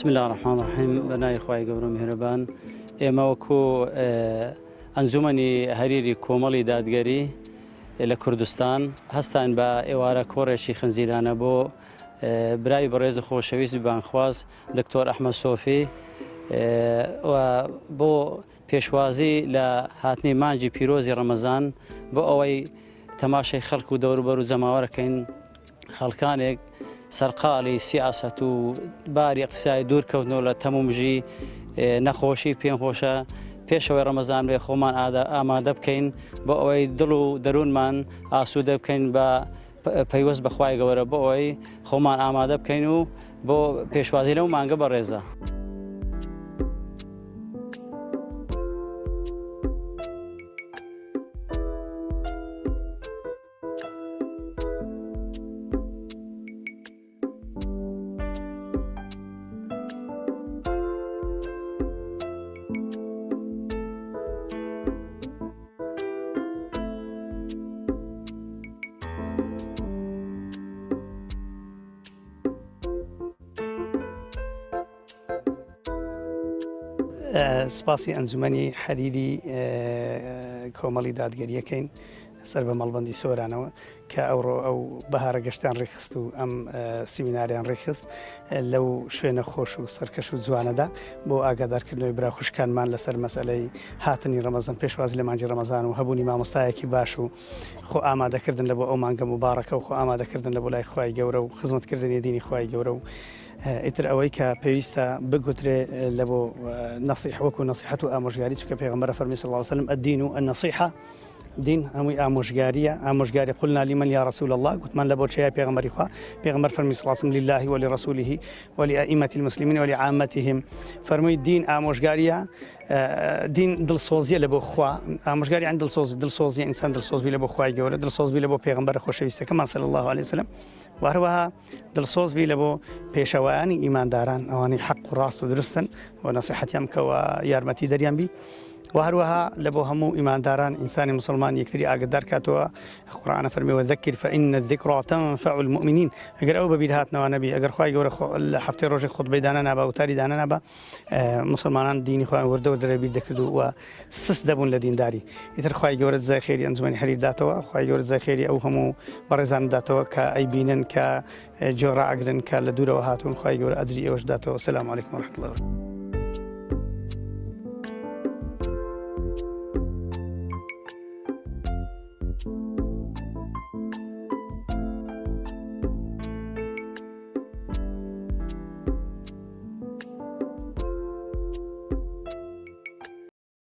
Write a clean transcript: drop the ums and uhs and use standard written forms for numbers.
بسم الله الرحمن الرحيم. بناي خوای گەورە میهرەبان، ئێمە وەکو ئەنجومەنی هەریری کۆمەڵی دادگەری لە کوردستان هەستان بە ئێوارە کۆڕێکی خنزیرانە بۆ برای بەڕێز خۆشەویست بانخواز دکتۆر ئەحمەد سۆفی بۆ پێشوازی لە هاتنی مانجی پیرۆزی ڕەمەزان بۆ ئەوەی تەماشای خەڵک و دەوروبەر و جەماوەرەکەین خەڵکانێک سەرقاڵی سیاسەت و باری اقتصادی دوورکەوتنەوە لە تەمومژی نەخۆشی پێم خۆشە پێشەوەی ڕەمەزان بێ خۆمان ئامادە بکەین بۆ ئەوەی دڵ و دەروونمان ئاسوودە بکەین بە پەیوەست بە خوای گەورە بۆ ئەوەی خۆمان ئامادە بکەین و بۆ پێشوازی لەو مانگە بەڕێزە. سپاسی ئەنجومەنی حەریری کۆمەڵی دادگەریەکەین سەر بە مەڵبەندی سۆرانەوە کە ئەوڕۆ ئەو بەهارە گەشتیان ڕێکخست و ئەم سیمیناریان ڕێکخست لەو شوێنە خۆش و سەرکەش و جوانەدا بۆ ئاگادارکردنەوەی برا خوشکانمان لەسەر مەسئلەی هاتنی ڕەمەزان پێشوازی لە مانجی ڕەمەزان و هەبوونی مامۆستایەکی باش و خۆ ئامادەکردن لە بۆ ئەو مانگە مبارەکە و خۆ ئامادەکردن لە بۆ لای خوای گەورە و خزمەتکردنی دینی خوای گەورە و ئیتر ئەوەی کە پێویستە بگوترێ لە بۆ نەسیح وەکو نەسیحەت و ئامۆژگاری چونکە پێغەمبەر فەرمی صلی الله علیه وسلم الدین النصیحة دین هەمووی ئامۆژگاریە قلنا لمن یا رسول الله گوتمان لە بۆ چێە پێغەمبەری خوا پێغەمبەر فەرمی صلی الله علیه وسلم لله ولرسوله ولأئمة المسلمين ولعامتهم فەرمووی دین ئامۆژگاریە دین دڵسۆزیە لە بۆ خوا ئامۆژگاری عن دڵسۆزی ئینسان دڵسۆزبی لە بۆ خوای گەورە دڵسۆزبی لە بۆ پێغەمبەر خۆشەویستەکەمان صلی الله علیه وسلم وهروەها دڵسۆزبی لە بۆ پێشەوایانی ئیمانداران ئەوانەی حەق و ڕاست و درستن و نەسیحەتیان بکەوە یارمەتی دەریان بی وهروەها لە بۆ هەموو ئیمانداران ئینسانی مسلمان یەکتری ئاگدار کاتەوە قورئانە فەرمیوە ذەکر فإن الذکرى تنفع المؤمنین ئەگەر ئەو بەبیر هاتنەوە نەبی ئەگەر خوای گەورە لە هەفتەی ڕۆژێک خوتبەی دانا نابا و تاری دانا نابا مسلمانان دینی خۆیان وردەوە دەرەبیر دەکرد و سس دەبوون لە دینداری ئیتر خوای گەورە جزای خێری ئەنجومەنی حەریر داتەوە خوای گەورە جزای خێری ئەو هەموو بەڕێزان داتەوە کە ئەیبینن کە جۆرا ئەگرن کە لە دوورەوە هاتوون خوای گەورە ئەجری ئێوەش داتەوە. سلام علیکم ورحمة الله.